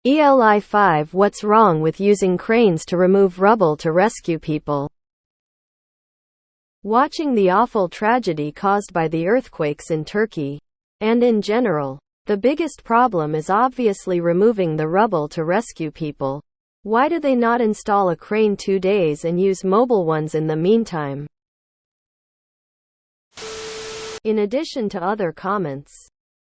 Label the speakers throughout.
Speaker 1: ELI5 What's wrong with using cranes to remove rubble to rescue people? Watching the awful tragedy caused by the earthquakes in Turkey, and in general, the biggest problem is obviously removing the rubble to rescue people. Why do they not install a crane 2 days and use mobile ones in the meantime? In addition to other comments,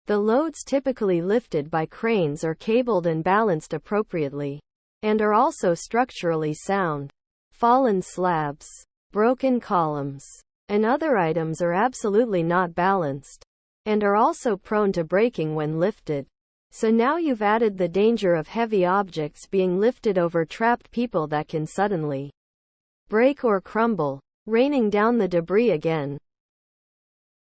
Speaker 1: the loads typically lifted by cranes are cabled and balanced appropriately, and are also structurally sound. Fallen slabs, broken columns, and other items are absolutely not balanced, and are also prone to breaking when lifted. So now you've added the danger of heavy objects being lifted over trapped people that can suddenly break or crumble, raining down the debris again.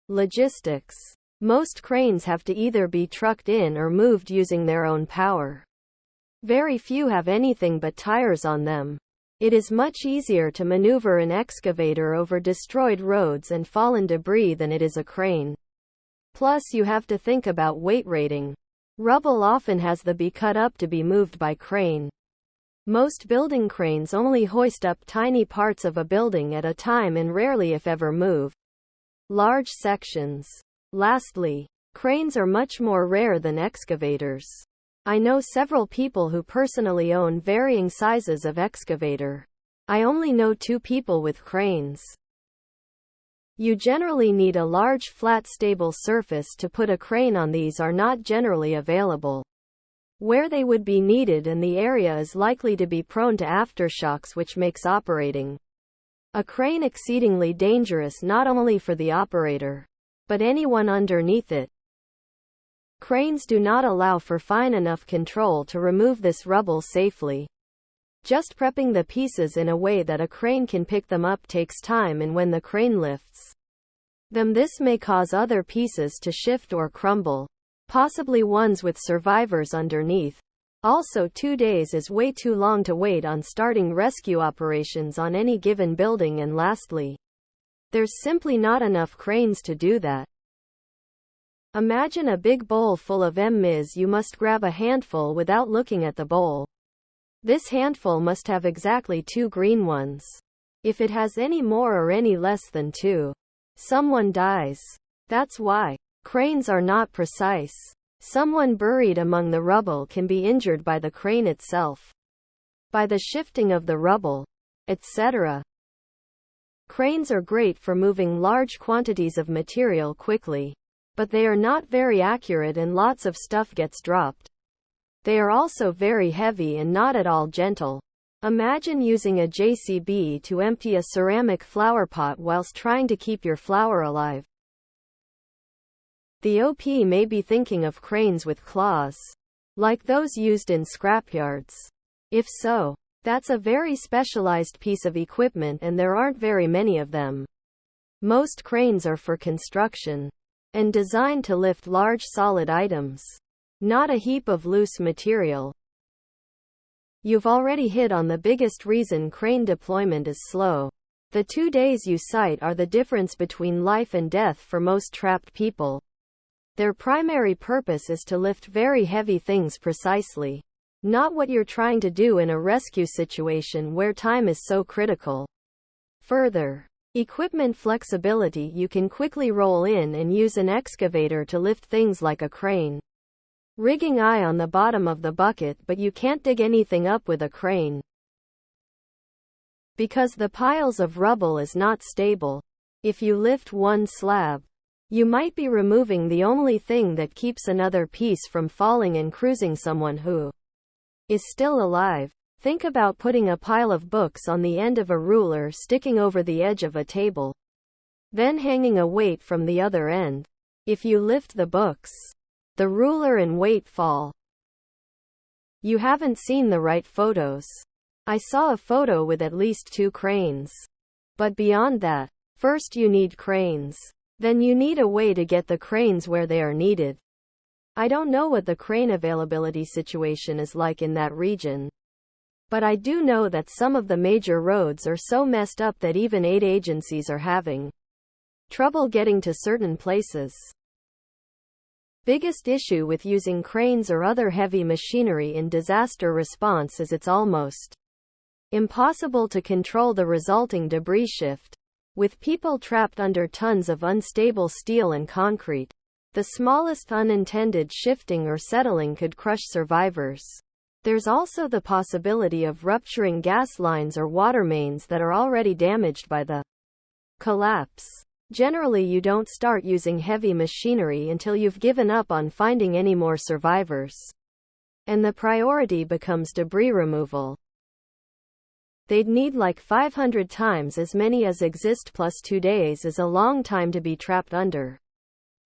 Speaker 1: Logistics. Most cranes have to either be trucked in or moved using their own power. Very few have anything but tires on them. It is much easier to maneuver an excavator over destroyed roads and fallen debris than it is a crane. Plus, you have to think about weight rating. Rubble often has to be cut up to be moved by crane. Most building cranes only hoist up tiny parts of a building at a time and rarely, if ever, move large sections. Lastly, cranes are much more rare than excavators. I know several people who personally own varying sizes of excavator. I only know 2 people with cranes. You generally need a large flat stable surface to put a crane on. These are not generally available where they would be needed, and the area is likely to be prone to aftershocks, which makes operating a crane exceedingly dangerous not only for the operator, but anyone underneath it. Cranes do not allow for fine enough control to remove this rubble safely. Just prepping the pieces in a way that a crane can pick them up takes time, and when the crane lifts them, this may cause other pieces to shift or crumble, possibly ones with survivors underneath. Also, 2 days is way too long to wait on starting rescue operations on any given building, and lastly, there's simply not enough cranes to do that. Imagine a big bowl full of ms. You must grab a handful without looking at the bowl. This handful must have exactly 2 green ones. If it has any more or any less than 2, someone dies. That's why cranes are not precise. Someone buried among the rubble can be injured by the crane itself, by the shifting of the rubble, etc. Cranes are great for moving large quantities of material quickly, but they are not very accurate and lots of stuff gets dropped. They are also very heavy and not at all gentle. Imagine using a JCB to empty a ceramic flower pot whilst trying to keep your flower alive. The OP may be thinking of cranes with claws, like those used in scrapyards. If so, that's a very specialized piece of equipment, and there aren't very many of them. Most cranes are for construction, and designed to lift large solid items, not a heap of loose material. You've already hit on the biggest reason crane deployment is slow. The 2 days you cite are the difference between life and death for most trapped people. Their primary purpose is to lift very heavy things precisely, not what you're trying to do in a rescue situation where time is so critical. Further, equipment flexibility. You can quickly roll in and use an excavator to lift things like a crane rigging eye on the bottom of the bucket, but you can't dig anything up with a crane because the piles of rubble is not stable. If you lift one slab, you might be removing the only thing that keeps another piece from falling and cruising someone who is still alive. Think about putting a pile of books on the end of a ruler sticking over the edge of a table, then hanging a weight from the other end. If you lift the books, the ruler and weight fall. You haven't seen the right photos. I saw a photo with at least 2 cranes. But beyond that, first you need cranes. Then you need a way to get the cranes where they are needed. I don't know what the crane availability situation is like in that region, but I do know that some of the major roads are so messed up that even aid agencies are having trouble getting to certain places. Biggest issue with using cranes or other heavy machinery in disaster response is it's almost impossible to control the resulting debris shift. With people trapped under tons of unstable steel and concrete, the smallest unintended shifting or settling could crush survivors. There's also the possibility of rupturing gas lines or water mains that are already damaged by the collapse. Generally, you don't start using heavy machinery until you've given up on finding any more survivors, and the priority becomes debris removal. They'd need like 500 times as many as exist, plus 2 days is a long time to be trapped under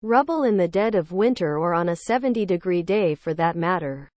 Speaker 1: rubble in the dead of winter or on a 70-degree day for that matter.